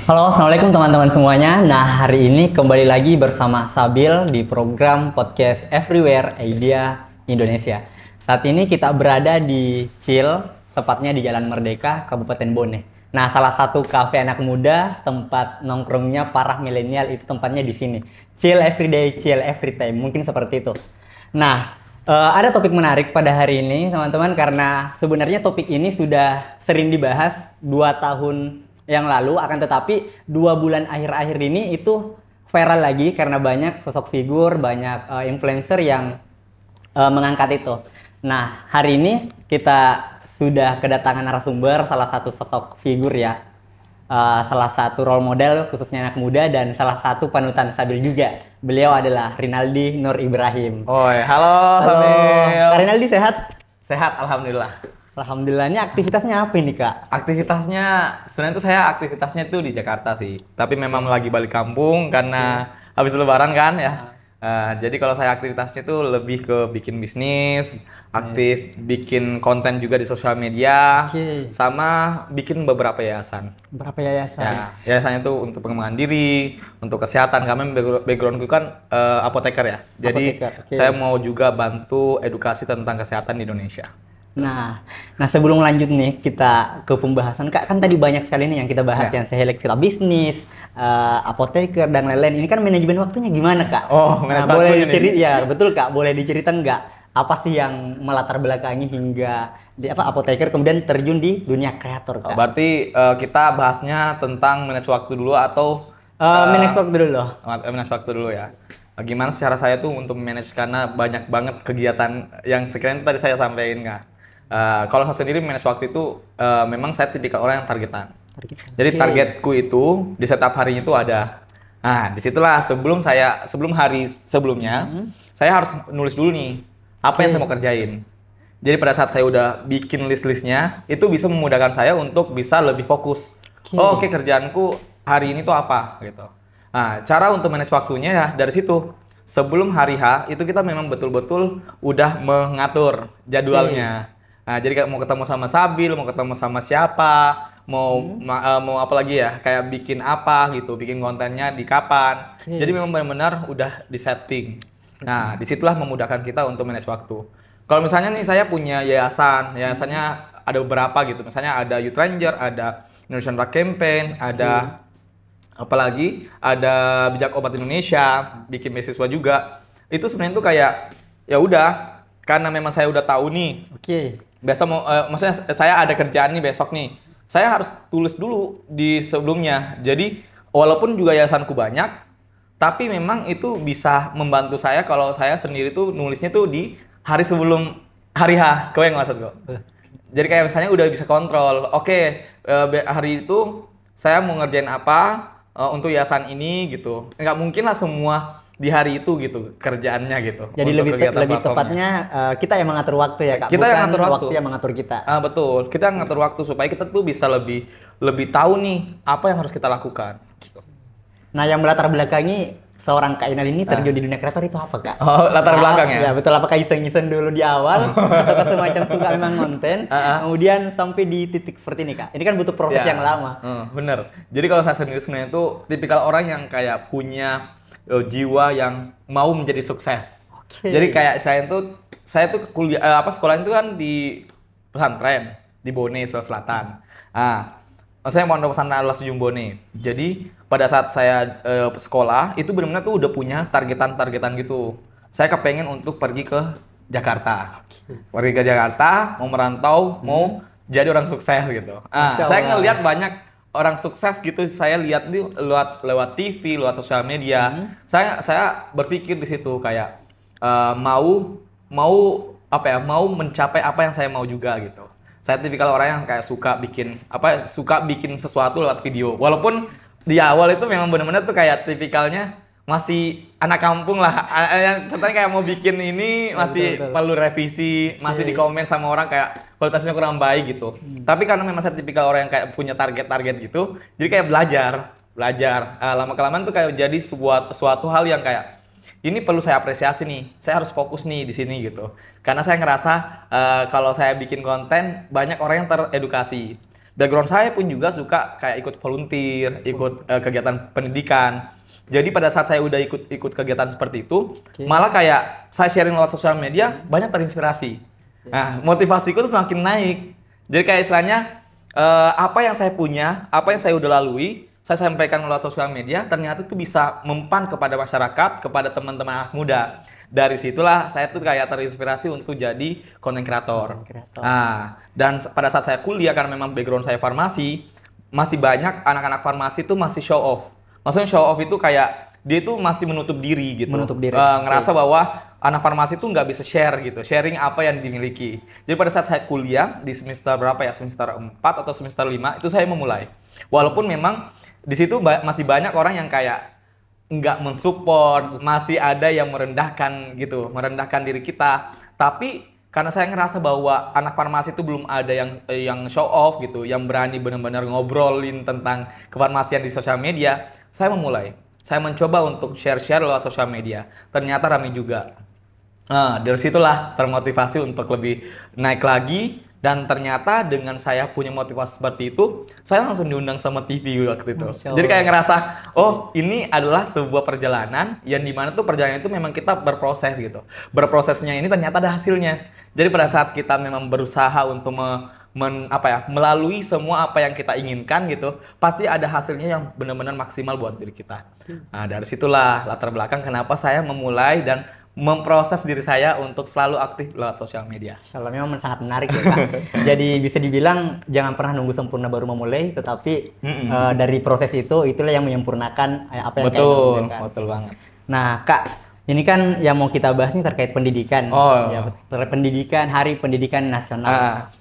Halo, assalamualaikum teman-teman semuanya. Nah, hari ini kembali lagi bersama Sabil di program podcast Everywhere Idea Indonesia. Saat ini kita berada di Chill, tepatnya di Jalan Merdeka, Kabupaten Bone. Nah, salah satu kafe anak muda, tempat nongkrongnya para milenial itu tempatnya di sini. Chill everyday, chill every time. Mungkin seperti itu. Nah, ada topik menarik pada hari ini, teman-teman, karena sebenarnya topik ini sudah sering dibahas 2 tahun yang lalu, akan tetapi 2 bulan akhir-akhir ini itu viral lagi karena banyak sosok figur, banyak influencer yang mengangkat itu. Nah, hari ini kita sudah kedatangan narasumber, salah satu sosok figur ya, salah satu role model khususnya anak muda dan salah satu panutan Sabil juga. Beliau adalah Rinaldi Nur Ibrahim. Oi, halo, Halo, Sabil. Kak Rinaldi sehat? Sehat, alhamdulillah. Alhamdulillah. Ini aktivitasnya apa ini, Kak? Aktivitasnya, sebenarnya tuh saya aktivitasnya tuh di Jakarta sih. Tapi memang lagi balik kampung karena habis lebaran kan ya. Jadi kalau saya aktivitasnya tuh lebih ke bikin bisnis, aktif bikin konten juga di sosial media, Oke. sama bikin beberapa yayasan. Berapa yayasan? Ya, yayasannya tuh untuk pengembangan diri, untuk kesehatan. Kami backgroundku kan apoteker ya. Jadi Apoteker, oke. saya mau juga bantu edukasi tentang kesehatan di Indonesia. Nah, sebelum lanjut nih kita ke pembahasan, Kak, kan tadi banyak sekali nih yang kita bahas Ya. yang kita bisnis, apoteker dan lain-lain. Ini kan manajemen waktunya gimana, Kak? Oh, Nah, manajemen boleh waktunya nih. diceritain, ya betul, Kak. Boleh diceritain nggak apa sih yang melatar belakangi hingga di apoteker kemudian terjun di dunia kreator, Kak? Berarti kita bahasnya tentang manage waktu dulu atau Manage waktu dulu loh. manage waktu dulu ya. Gimana cara saya tuh untuk manage karena banyak banget kegiatan yang sekiranya tadi saya sampaikan nggak. Kalau saya sendiri manage waktu itu memang saya tipikal orang yang targetan. Jadi Oke. targetku itu di setiap harinya itu ada. Nah, disitulah sebelum hari sebelumnya saya harus nulis dulu nih apa yang Oke. saya mau kerjain. Jadi pada saat saya udah bikin list-listnya, itu bisa memudahkan saya untuk bisa lebih fokus. Oke. Oh, oke, kerjaanku hari ini tuh apa gitu. Nah, cara untuk manage waktunya ya dari situ. Sebelum hari H itu kita memang betul-betul udah mengatur jadwalnya. Nah, jadi kayak mau ketemu sama Sabil, mau ketemu sama siapa, mau apa lagi ya, kayak bikin apa gitu, bikin kontennya di kapan. Oke. Jadi memang benar-benar udah disetting. Nah, disitulah memudahkan kita untuk manage waktu. Kalau misalnya nih saya punya yayasannya ada beberapa gitu. Misalnya ada Youth Ranger, ada Indonesian Rock Campaign, ada apalagi ada Bijak Obat Indonesia, bikin beasiswa juga. Itu sebenarnya tuh kayak ya udah, karena memang saya udah tahu nih Oke. biasa maksudnya saya ada kerjaan nih besok nih. Saya harus tulis dulu di sebelumnya. Jadi walaupun juga yayasanku banyak, tapi memang itu bisa membantu saya kalau saya sendiri tuh nulisnya tuh di hari sebelum hari H. Kau yang maksud kok. Jadi kayak misalnya udah bisa kontrol. Oke, hari itu saya mau ngerjain apa untuk yayasan ini gitu. Nggak mungkin lah semua di hari itu gitu kerjaannya gitu. Jadi untuk lebih kegiatan lebih platformnya. tepatnya kita yang mengatur waktu ya, Kak. Kita yang Bukan ngatur waktu. yang mengatur kita. Betul, kita ngatur waktu supaya kita tuh bisa lebih tahu nih apa yang harus kita lakukan. Nah, yang melatar belakangi seorang Kak Inal ini terjun di dunia kreator itu apa, Kak? Oh, latar belakang ya? Ya, betul. Apakah iseng-iseng dulu di awal atau semacam suka memang konten, kemudian sampai di titik seperti ini, Kak? Ini kan butuh proses Ya. yang lama. Bener. Jadi kalau saya sendiri sebenarnya tuh tipikal orang yang kayak punya jiwa yang mau menjadi sukses. Oke. Jadi kayak saya tuh kuliah sekolah itu kan di pesantren di Bone, Sulawesi Selatan. Saya mau pesantren adalah Sujung Bone. Jadi pada saat saya sekolah itu benar-benar tuh udah punya targetan gitu. Saya kepengen untuk pergi ke Jakarta. Pergi ke Jakarta, mau merantau, mau jadi orang sukses gitu. Masya Saya Allah. ngelihat banyak orang sukses gitu, saya lihat di lewat TV, lewat sosial media. Saya berpikir di situ kayak mau apa ya, mau mencapai apa yang saya mau juga gitu. Saya tipikal orang yang kayak suka bikin sesuatu lewat video. Walaupun di awal itu memang benar-benar tuh kayak tipikalnya masih anak kampung lah. Yang contohnya kayak mau bikin ini masih Betul. perlu revisi, masih di komen sama orang kayak kualitasnya kurang baik gitu. Tapi karena memang saya tipikal orang yang kayak punya target-target gitu, jadi kayak belajar. Lama-kelamaan tuh kayak jadi suatu hal yang kayak ini perlu saya apresiasi nih. Saya harus fokus nih di sini gitu. Karena saya ngerasa kalau saya bikin konten banyak orang yang teredukasi. Background saya pun juga suka kayak ikut volunteer, ikut kegiatan pendidikan. Jadi pada saat saya udah ikut kegiatan seperti itu, malah kayak saya sharing lewat sosial media, banyak terinspirasi. Nah, motivasiku tuh semakin naik. Jadi kayak istilahnya apa yang saya punya, apa yang saya udah lalui, saya sampaikan lewat sosial media, ternyata itu bisa mempan kepada masyarakat, kepada teman-teman anak muda. Dari situlah saya tuh kayak terinspirasi untuk jadi content creator. Nah, dan pada saat saya kuliah, karena memang background saya farmasi, masih banyak anak-anak farmasi itu masih show off. Maksudnya show off itu kayak dia itu masih menutup diri gitu. Menutup diri. Ngerasa bahwa anak farmasi itu nggak bisa share gitu, sharing apa yang dimiliki. Jadi pada saat saya kuliah di semester berapa ya, semester 4 atau semester 5, itu saya memulai. Walaupun memang di situ masih banyak orang yang kayak nggak mensupport, masih ada yang merendahkan gitu, merendahkan diri kita. Tapi karena saya ngerasa bahwa anak farmasi itu belum ada yang show off gitu, yang berani benar-benar ngobrolin tentang kefarmasian di sosial media, saya memulai. Saya mencoba untuk share-share lewat sosial media. Ternyata ramai juga. Nah, dari situlah termotivasi untuk lebih naik lagi. Dan ternyata dengan saya punya motivasi seperti itu, saya langsung diundang sama TV waktu itu. Jadi kayak ngerasa, oh ini adalah sebuah perjalanan yang dimana tuh perjalanan itu memang kita berproses gitu. Berprosesnya ini ternyata ada hasilnya. Jadi pada saat kita memang berusaha untuk melalui semua apa yang kita inginkan gitu, pasti ada hasilnya yang benar-benar maksimal buat diri kita. Nah, dari situlah latar belakang kenapa saya memulai dan memproses diri saya untuk selalu aktif lewat sosial media. Insyaallah memang sangat menarik ya Kak. Jadi bisa dibilang jangan pernah nunggu sempurna baru memulai, tetapi dari proses itulah yang menyempurnakan apa yang betul, Kak. Betul banget. Nah Kak, ini kan yang mau kita bahas ini terkait pendidikan. Ya, terkait pendidikan, Hari Pendidikan Nasional.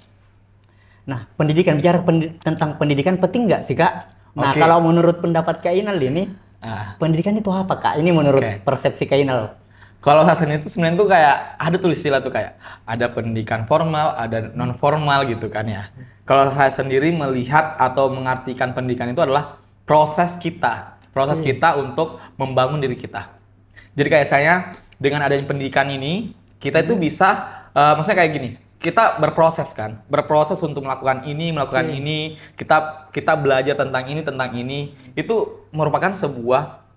Nah, bicara tentang pendidikan penting nggak sih Kak? Nah, kalau menurut pendapat Kak Inal ini, pendidikan itu apa Kak? Ini menurut persepsi Kak Inal. Kalau saya sendiri itu sebenarnya tuh kayak ada tuh istilah tuh kayak ada pendidikan formal, ada non formal gitu kan ya. Kalau saya sendiri melihat atau mengartikan pendidikan itu adalah proses kita untuk membangun diri kita. Jadi kayak saya dengan adanya pendidikan ini, kita itu bisa maksudnya kayak gini, kita berproses untuk melakukan ini, kita belajar tentang ini, itu merupakan sebuah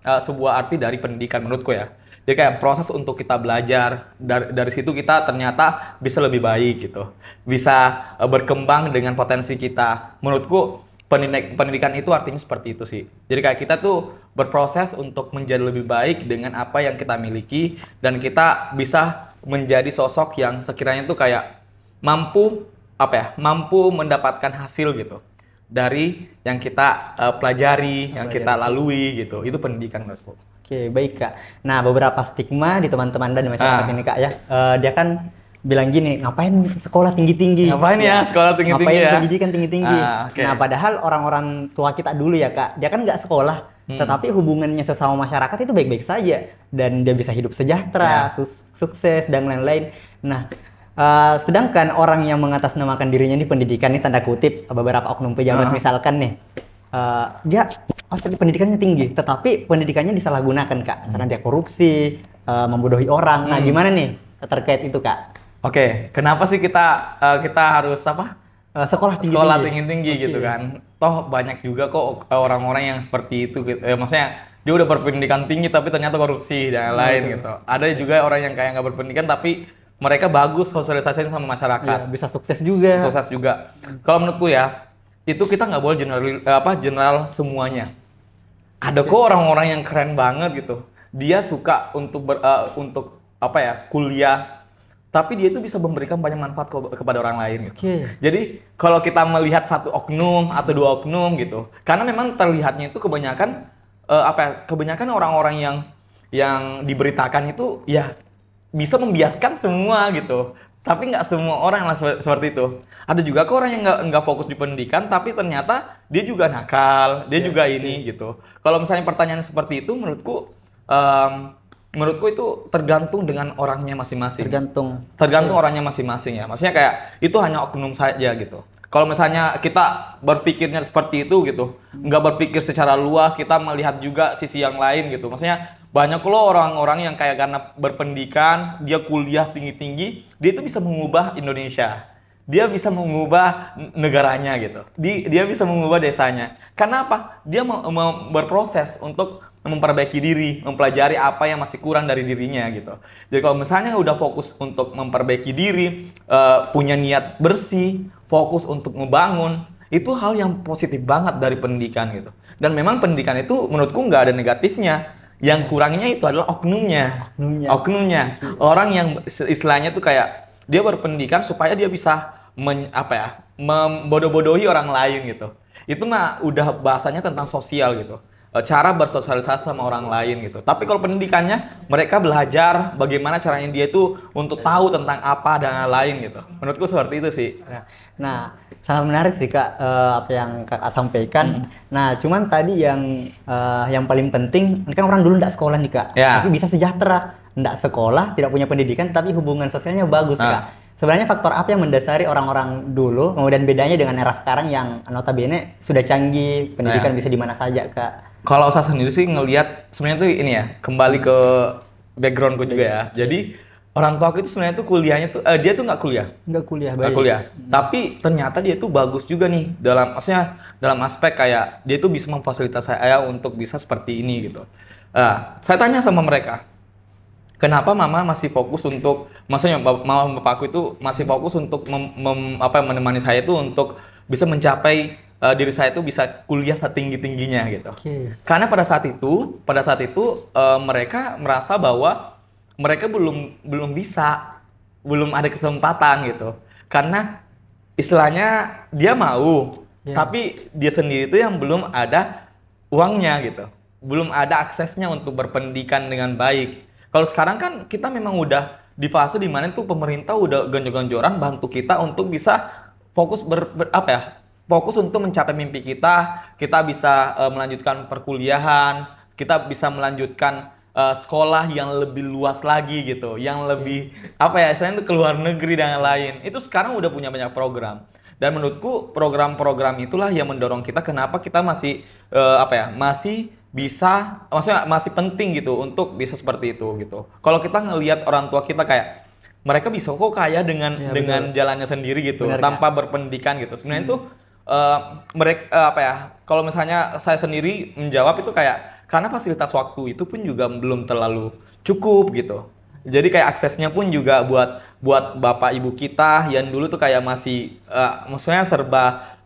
arti dari pendidikan menurutku ya. Jadi kayak proses untuk kita belajar, dari situ kita ternyata bisa lebih baik gitu. Bisa berkembang dengan potensi kita. Menurutku pendidikan itu artinya seperti itu sih. Jadi kayak kita tuh berproses untuk menjadi lebih baik dengan apa yang kita miliki. Dan kita bisa menjadi sosok yang sekiranya tuh kayak mampu mendapatkan hasil gitu. Dari yang kita pelajari, yang kita lalui gitu. Itu pendidikan menurutku. Oke, baik Kak. Nah, beberapa stigma di teman-teman Anda di masyarakat ini Kak ya. Dia kan bilang gini, ngapain sekolah tinggi-tinggi? Ngapain ya sekolah tinggi-tinggi ya? Ngapain pendidikan tinggi-tinggi? Nah, padahal orang-orang tua kita dulu ya Kak, dia kan nggak sekolah. Tetapi hubungannya sesama masyarakat itu baik-baik saja. Dan dia bisa hidup sejahtera, sukses, dan lain-lain. Nah, sedangkan orang yang mengatasnamakan dirinya di pendidikan ini tanda kutip, beberapa oknum pejabat misalkan nih, dia pendidikannya tinggi, tetapi pendidikannya disalahgunakan Kak, karena dia korupsi, membodohi orang. Nah, gimana nih terkait itu Kak? Oke, kenapa sih kita harus sekolah tinggi-tinggi gitu kan? Toh banyak juga kok orang-orang yang seperti itu gitu. Maksudnya dia udah berpendidikan tinggi tapi ternyata korupsi dan lain gitu. Ada juga orang yang kayak nggak berpendidikan tapi mereka bagus sosialisasinya sama masyarakat. Bisa sukses juga. Kalau menurutku ya, itu kita nggak boleh general semuanya. Ada kok orang-orang yang keren banget gitu. Dia suka untuk kuliah, tapi dia itu bisa memberikan banyak manfaat kepada orang lain gitu. Jadi kalau kita melihat satu oknum atau dua oknum gitu, karena memang terlihatnya itu kebanyakan kebanyakan orang-orang yang diberitakan itu ya bisa membiaskan semua gitu. Tapi nggak semua orang seperti itu. Ada juga kok orang yang nggak fokus di pendidikan, tapi ternyata dia juga nakal, dia juga ini gitu. Kalau misalnya pertanyaan seperti itu, menurutku itu tergantung dengan orangnya masing-masing. Tergantung orangnya masing-masing ya. Maksudnya kayak itu hanya oknum saja gitu. Kalau misalnya kita berpikirnya seperti itu gitu, nggak berpikir secara luas, kita melihat juga sisi yang lain gitu. Maksudnya banyak loh orang-orang yang kayak karena berpendidikan, dia kuliah tinggi-tinggi, dia itu bisa mengubah Indonesia. dia bisa mengubah negaranya gitu. Dia bisa mengubah desanya. Karena apa? Dia mau berproses untuk memperbaiki diri, mempelajari apa yang masih kurang dari dirinya gitu. Jadi kalau misalnya udah fokus untuk memperbaiki diri, punya niat bersih, fokus untuk membangun, itu hal yang positif banget dari pendidikan gitu. Dan memang pendidikan itu menurutku nggak ada negatifnya. Yang kurangnya itu adalah oknumnya. Oknumnya. Orang yang istilahnya tuh kayak dia berpendidikan supaya dia bisa membodoh-bodohi orang lain gitu. Itu mah udah bahasanya tentang sosial gitu. Cara bersosialisasi sama orang lain gitu. Tapi kalau pendidikannya mereka belajar bagaimana caranya dia itu untuk tahu tentang apa dan lain gitu. Menurutku seperti itu sih. Nah, sangat menarik sih Kak, apa yang Kakak sampaikan. Nah, cuman tadi yang paling penting, kan orang dulu nggak sekolah nih Kak, tapi bisa sejahtera. Nggak sekolah, tidak punya pendidikan, tapi hubungan sosialnya bagus Kak. Sebenarnya faktor apa yang mendasari orang-orang dulu, kemudian bedanya dengan era sekarang yang notabene sudah canggih, pendidikan bisa di mana saja Kak? Kalau saya sendiri sih ngelihat sebenarnya tuh ini ya, kembali ke backgroundku juga ya. Jadi orang tua aku itu sebenarnya tuh kuliahnya tuh dia tuh nggak kuliah. Nggak kuliah. Tapi ternyata dia tuh bagus juga nih maksudnya dalam aspek kayak dia tuh bisa memfasilitasi saya untuk bisa seperti ini gitu. Saya tanya sama mereka, kenapa mama masih fokus untuk, maksudnya mama bapakku itu masih fokus untuk menemani saya itu untuk bisa mencapai diri saya itu bisa kuliah setinggi-tingginya gitu. Karena pada saat itu mereka merasa bahwa mereka belum bisa, belum ada kesempatan gitu. Karena istilahnya dia mau, tapi dia sendiri itu yang belum ada uangnya gitu. Belum ada aksesnya untuk berpendidikan dengan baik. Kalau sekarang kan kita memang udah di fase dimana tuh pemerintah udah gonjor-gonjoran bantu kita untuk bisa fokus fokus untuk mencapai mimpi kita bisa melanjutkan perkuliahan, kita bisa melanjutkan sekolah yang lebih luas lagi gitu, yang lebih istilahnya itu ke luar negeri dan lain. Itu sekarang udah punya banyak program. Dan menurutku program-program itulah yang mendorong kita kenapa kita masih masih bisa, maksudnya masih penting gitu untuk bisa seperti itu gitu. Kalau kita ngelihat orang tua kita kayak mereka bisa kok kaya dengan jalannya sendiri gitu, tanpa berpendidikan gitu. Sebenarnya itu mereka kalau misalnya saya sendiri menjawab itu kayak karena fasilitas waktu itu pun juga belum terlalu cukup gitu. Jadi kayak aksesnya pun juga buat bapak ibu kita yang dulu tuh kayak masih maksudnya serba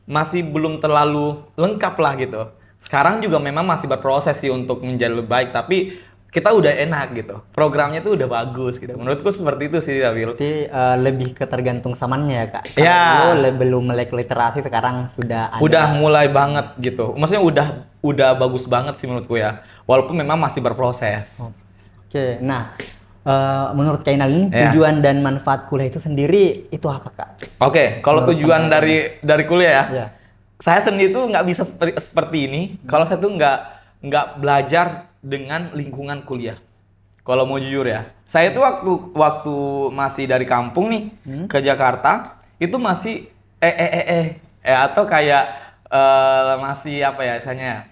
masih belum terlalu lengkap lah gitu. Sekarang juga memang masih berproses sih untuk menjadi lebih baik, tapi kita udah enak gitu. Programnya tuh udah bagus gitu. Menurutku seperti itu sih, Abil. Berarti lebih ketergantung zamannya ya, Kak? Karena dulu belum melek literasi, sekarang sudah ada. Udah mulai banget gitu. Maksudnya udah bagus banget sih menurutku ya. Walaupun memang masih berproses. Oke, nah menurut Kak Inal ini tujuan dan manfaat kuliah itu sendiri itu apa, Kak? Oke, kalau tujuan dari kuliah ya. Saya sendiri tuh nggak bisa seperti ini. Kalau saya tuh nggak belajar dengan lingkungan kuliah. Kalau mau jujur ya, saya tuh waktu masih dari kampung nih ke Jakarta itu masih atau kayak masih misalnya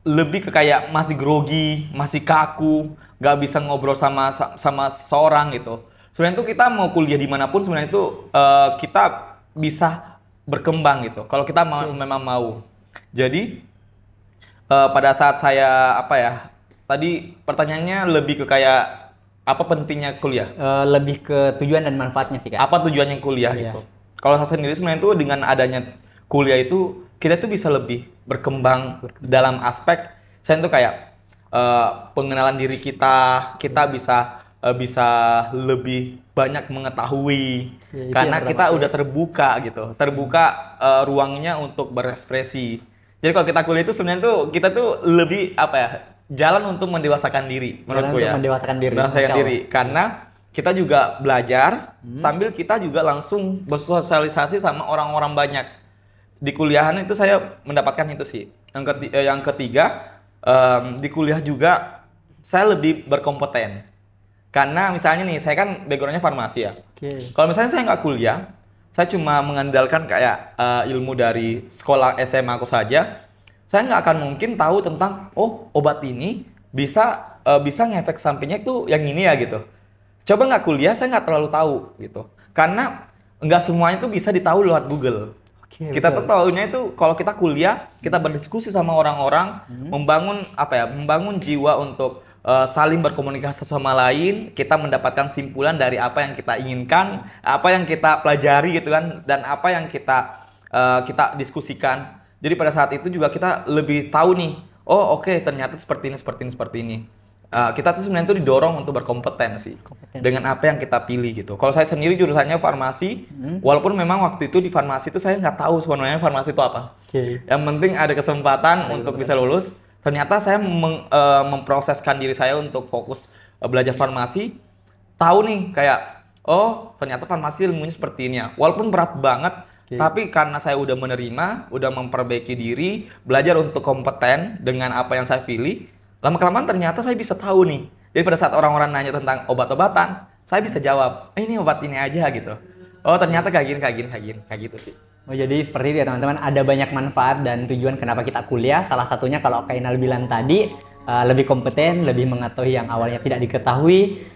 lebih ke kayak masih grogi, masih kaku, nggak bisa ngobrol sama seorang gitu. Sebenarnya tuh kita mau kuliah dimanapun sebenarnya itu kita bisa berkembang gitu. Kalau kita memang mau. Jadi pada saat saya tadi pertanyaannya lebih ke kayak apa pentingnya kuliah? Lebih ke tujuan dan manfaatnya sih, Kak. Apa tujuannya kuliah gitu? Kalau saya sendiri sebenarnya itu dengan adanya kuliah itu kita tuh bisa lebih berkembang dalam aspek saya tuh kayak pengenalan diri kita bisa lebih banyak mengetahui karena kita udah terbuka ruangnya untuk berekspresi. Jadi kalau kita kuliah itu sebenarnya tuh kita tuh lebih jalan untuk mendewasakan diri menurutku ya. Mendewasakan diri karena kita juga belajar sambil kita juga langsung bersosialisasi sama orang-orang banyak. Di kuliahan itu saya mendapatkan itu sih. Yang ketiga di kuliah juga saya lebih berkompeten. Karena misalnya nih saya kan backgroundnya farmasi ya. Kalau misalnya saya nggak kuliah, saya cuma mengandalkan kayak ilmu dari sekolah SMA aku saja, saya nggak akan mungkin tahu tentang obat ini bisa ngefek sampingnya itu yang ini ya gitu. Coba nggak kuliah, saya nggak terlalu tahu gitu. Karena nggak semuanya itu bisa ditahu lewat Google. Oke, Kita tuh betul. tahunya itu kalau kita kuliah, kita berdiskusi sama orang-orang, membangun apa ya, membangun jiwa untuk saling berkomunikasi sama lain, kita mendapatkan simpulan dari apa yang kita inginkan, apa yang kita pelajari gitu kan, dan apa yang kita diskusikan. Jadi pada saat itu juga kita lebih tahu nih, oh oke, ternyata seperti ini, seperti ini, seperti ini. Kita tuh sebenarnya tuh didorong untuk berkompetensi Kompeten. dengan apa yang kita pilih gitu. Kalau saya sendiri jurusannya farmasi, walaupun memang waktu itu di farmasi itu saya nggak tahu sebenarnya farmasi itu apa. Oke. Yang penting ada kesempatan untuk bisa lulus. Ternyata saya memproseskan diri saya untuk fokus belajar farmasi. Tahu nih kayak, oh ternyata farmasi ilmunya seperti ini ya. Walaupun berat banget, Oke. tapi karena saya udah menerima, udah memperbaiki diri, belajar untuk kompeten dengan apa yang saya pilih, lama-kelamaan ternyata saya bisa tahu nih. Jadi pada saat orang-orang nanya tentang obat-obatan, saya bisa jawab, ini obat ini aja gitu. Oh ternyata kayak gini, kayak gini, kayak gini, kayak gitu sih. Oh, jadi seperti itu ya teman-teman, ada banyak manfaat dan tujuan kenapa kita kuliah. Salah satunya kalau Kak Inal bilang tadi, lebih kompeten, lebih mengetahui yang awalnya tidak diketahui,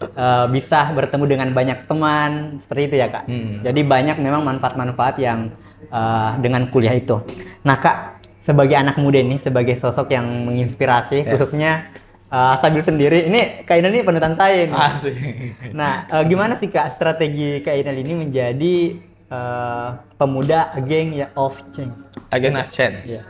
bisa bertemu dengan banyak teman, seperti itu ya Kak. Jadi banyak memang manfaat-manfaat yang dengan kuliah itu. Nah Kak, sebagai anak muda ini, sebagai sosok yang menginspirasi, khususnya Sabil sendiri, ini Kak Inal ini panutan saya nih. Asik. Nah, gimana sih Kak strategi Kak Inal ini menjadi pemuda agent of change? Agent of change. Iya.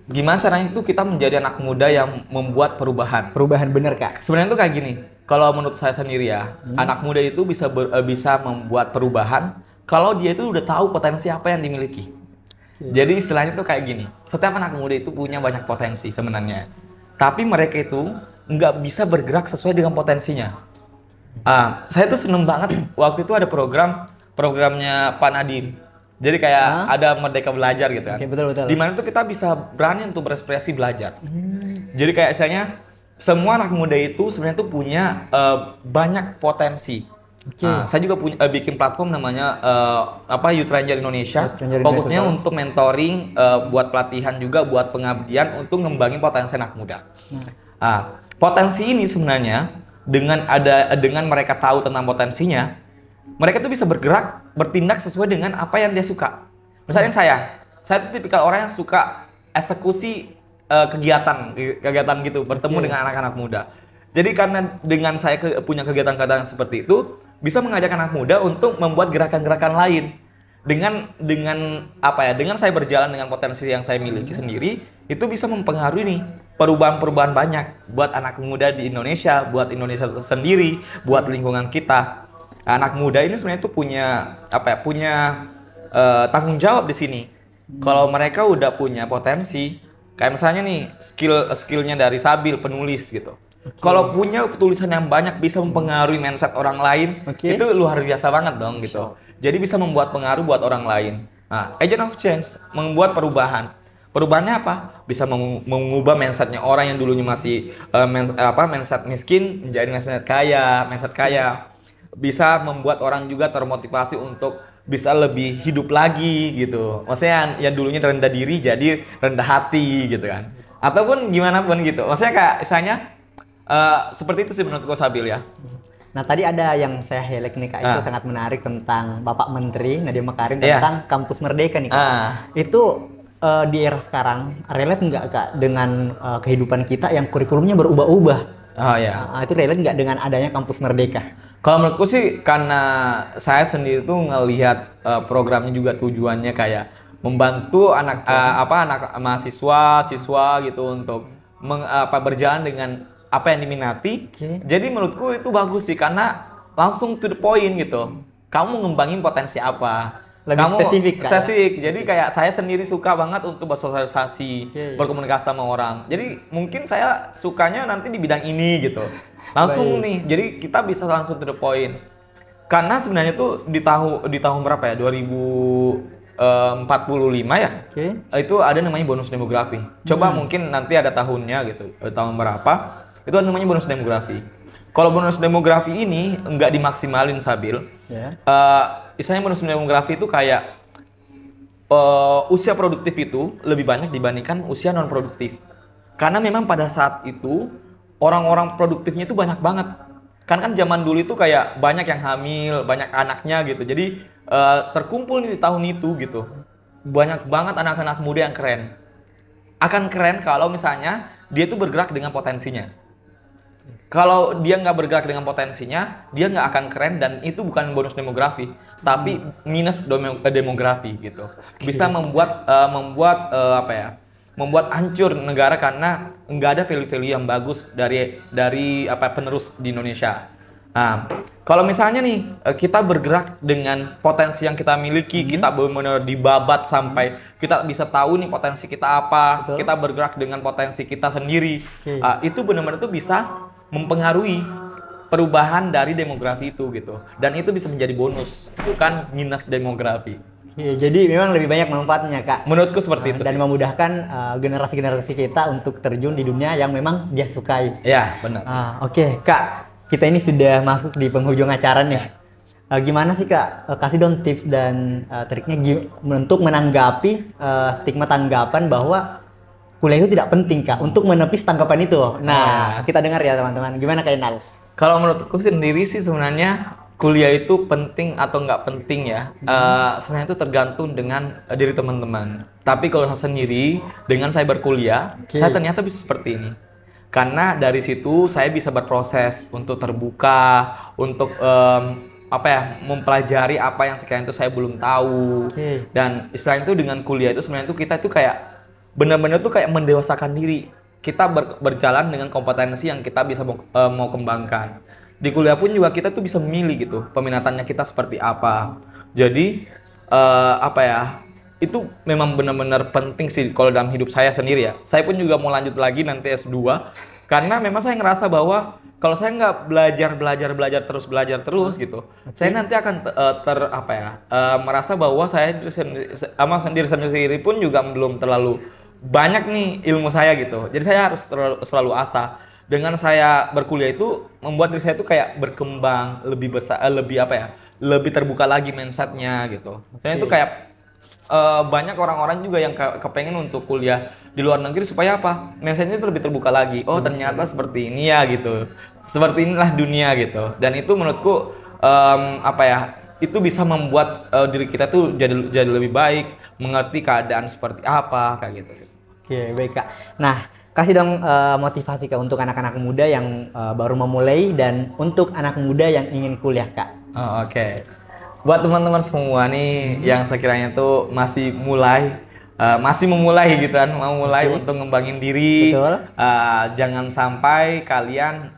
Gimana caranya itu kita menjadi anak muda yang membuat perubahan? Perubahan bener Kak. Sebenarnya tuh kayak gini. Kalau menurut saya sendiri ya, anak muda itu bisa membuat perubahan kalau dia itu udah tahu potensi apa yang dimiliki. Jadi istilahnya tuh kayak gini. Setiap anak muda itu punya banyak potensi sebenarnya. Tapi mereka itu nggak bisa bergerak sesuai dengan potensinya. Saya tuh seneng banget waktu itu ada programnya Pak Nadiem. Jadi kayak ada Merdeka Belajar gitu kan. Oke, betul. Di mana tuh kita bisa berani untuk berekspresi belajar. Jadi kayak misalnya semua anak muda itu sebenarnya tuh punya banyak potensi. Oke. Saya juga bikin platform namanya Youth Ranger Indonesia. Youth Ranger Fokusnya Indonesia. untuk mentoring, buat pelatihan juga, buat pengabdian untuk ngembangin potensi anak muda. Potensi ini sebenarnya dengan mereka tahu tentang potensinya, mereka tuh bisa bergerak, bertindak sesuai dengan apa yang dia suka. Misalnya saya tuh tipikal orang yang suka eksekusi kegiatan gitu, bertemu dengan anak-anak muda. Jadi karena dengan saya punya kegiatan-kegiatan seperti itu, bisa mengajak anak muda untuk membuat gerakan-gerakan lain. Dengan saya berjalan dengan potensi yang saya miliki sendiri, itu bisa mempengaruhi nih perubahan-perubahan banyak buat anak muda di Indonesia, buat Indonesia sendiri, buat lingkungan kita. Anak muda ini sebenarnya itu punya tanggung jawab di sini. Kalau mereka udah punya potensi, kayak misalnya nih skillnya dari Sabil penulis gitu. Kalau punya tulisan yang banyak bisa mempengaruhi mindset orang lain, itu luar biasa banget dong gitu. Jadi bisa membuat pengaruh buat orang lain. Agent of change membuat perubahan. Perubahannya apa? Bisa mengubah mindsetnya orang yang dulunya masih mindset miskin menjadi mindset kaya. Bisa membuat orang juga termotivasi untuk bisa lebih hidup lagi gitu. Maksudnya yang dulunya rendah diri jadi rendah hati gitu kan. Ataupun gimana pun gitu. Maksudnya kayak misalnya seperti itu sih menurutku Sabil ya. Nah tadi ada yang saya highlight nih Kak, itu sangat menarik tentang Bapak Menteri Nadiem Makarim tentang Kampus Merdeka nih Kak. Itu di era sekarang relate nggak Kak dengan kehidupan kita yang kurikulumnya berubah-ubah? Oh ya. Itu relate nggak dengan adanya Kampus Merdeka? Kalau menurutku sih karena saya sendiri tuh ngelihat programnya juga tujuannya kayak membantu anak siswa gitu untuk berjalan dengan apa yang diminati. Jadi menurutku itu bagus sih karena langsung to the point gitu. Kamu ngembangin potensi apa? Lebih spesifik kan? Spesifik. Jadi kayak saya sendiri suka banget untuk bersosialisasi, berkomunikasi sama orang. Jadi mungkin saya sukanya nanti di bidang ini gitu. Langsung nih. Jadi kita bisa langsung to the point. Karena sebenarnya tuh di tahun berapa ya? 2045 ya. Itu ada namanya bonus demografi. Coba mungkin nanti ada tahunnya gitu. Tahun berapa? Itu namanya bonus demografi. Kalau bonus demografi ini nggak dimaksimalin Sabil, istilahnya bonus demografi itu kayak usia produktif itu lebih banyak dibandingkan usia non produktif. Karena memang pada saat itu orang-orang produktifnya itu banyak banget. Kan zaman dulu itu kayak banyak yang hamil, banyak anaknya gitu. Jadi terkumpul nih di tahun itu gitu. Banyak banget anak-anak muda yang keren. Akan keren kalau misalnya dia tuh bergerak dengan potensinya. Kalau dia nggak bergerak dengan potensinya, dia nggak akan keren, dan itu bukan bonus demografi, tapi minus demografi gitu. Bisa membuat hancur negara karena nggak ada value-value yang bagus dari penerus di Indonesia. Nah, kalau misalnya nih kita bergerak dengan potensi yang kita miliki, kita benar-benar dibabat sampai kita bisa tahu nih potensi kita apa, Betul. kita bergerak dengan potensi kita sendiri, itu benar-benar tuh bisa mempengaruhi perubahan dari demografi itu gitu, dan itu bisa menjadi bonus, bukan minus demografi. Jadi memang lebih banyak manfaatnya, Kak. Menurutku seperti itu Dan sih. memudahkan generasi-generasi kita untuk terjun di dunia yang memang dia sukai. Ya, benar. Oke, Kak. Kita ini sudah masuk di penghujung acara nih. Gimana sih, Kak? Kasih dong tips dan triknya untuk menanggapi stigma tanggapan bahwa kuliah itu tidak penting, Kak, untuk menepis tanggapan itu. Nah, kita dengar ya, teman-teman. Gimana, Kak Inal? Kalau menurutku sendiri sih sebenarnya kuliah itu penting atau nggak penting ya, sebenarnya itu tergantung dengan diri teman-teman. Tapi kalau saya sendiri, dengan saya berkuliah, saya ternyata bisa seperti ini. Karena dari situ saya bisa berproses untuk terbuka, untuk mempelajari apa yang sekarang itu saya belum tahu. Dan istilah itu dengan kuliah itu sebenarnya itu kita itu kayak benar-benar tuh kayak mendewasakan diri. Kita berjalan dengan kompetensi yang kita bisa mau kembangkan. Di kuliah pun juga kita tuh bisa memilih gitu, peminatannya kita seperti apa. Jadi itu memang benar-benar penting sih kalau dalam hidup saya sendiri ya. Saya pun juga mau lanjut lagi nanti S2, karena memang saya ngerasa bahwa kalau saya nggak belajar terus gitu, saya nanti akan merasa bahwa saya sendiri pun juga belum terlalu banyak nih ilmu saya gitu. Jadi saya harus selalu asah. Dengan saya berkuliah itu membuat diri saya itu kayak berkembang lebih besar, lebih terbuka lagi mindsetnya gitu. Saya itu kayak banyak orang-orang juga yang kepengen untuk kuliah di luar negeri supaya apa? Mindsetnya itu lebih terbuka lagi. Oh, ternyata seperti ini ya gitu. Seperti inilah dunia gitu. Dan itu menurutku itu bisa membuat diri kita tuh jadi lebih baik, mengerti keadaan seperti apa kayak gitu sih. Oke, baik, Kak. Nah, kasih dong motivasi, Kak, untuk anak-anak muda yang baru memulai dan untuk anak muda yang ingin kuliah, Kak. Oke. Buat teman-teman semua nih yang sekiranya tuh masih memulai gitu kan, mau mulai untuk ngembangin diri. Betul. Jangan sampai kalian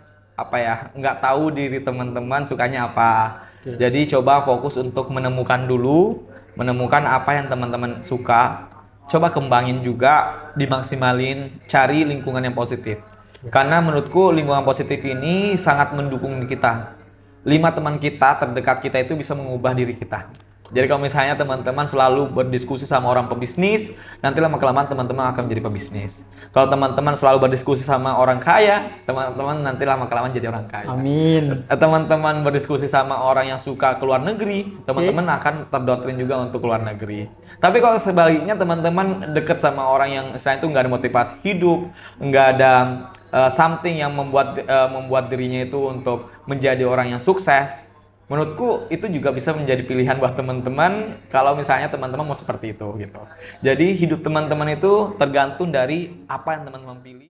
nggak tahu diri teman-teman sukanya apa. Jadi coba fokus untuk menemukan apa yang teman-teman suka. Coba kembangin juga, dimaksimalin, cari lingkungan yang positif. Karena menurutku lingkungan positif ini sangat mendukung kita. 5 teman kita terdekat kita itu bisa mengubah diri kita. Jadi kalau misalnya teman-teman selalu berdiskusi sama orang pebisnis, nanti lama-kelamaan teman-teman akan menjadi pebisnis. Kalau teman-teman selalu berdiskusi sama orang kaya, teman-teman nanti lama-kelamaan jadi orang kaya. Amin. Teman-teman berdiskusi sama orang yang suka keluar negeri, teman-teman akan terdoktrin juga untuk keluar negeri. Tapi kalau sebaliknya teman-teman deket sama orang yang istilahnya itu nggak ada motivasi hidup, nggak ada something yang membuat dirinya itu untuk menjadi orang yang sukses, menurutku itu juga bisa menjadi pilihan buat teman-teman kalau misalnya teman-teman mau seperti itu gitu. Jadi hidup teman-teman itu tergantung dari apa yang teman-teman pilih.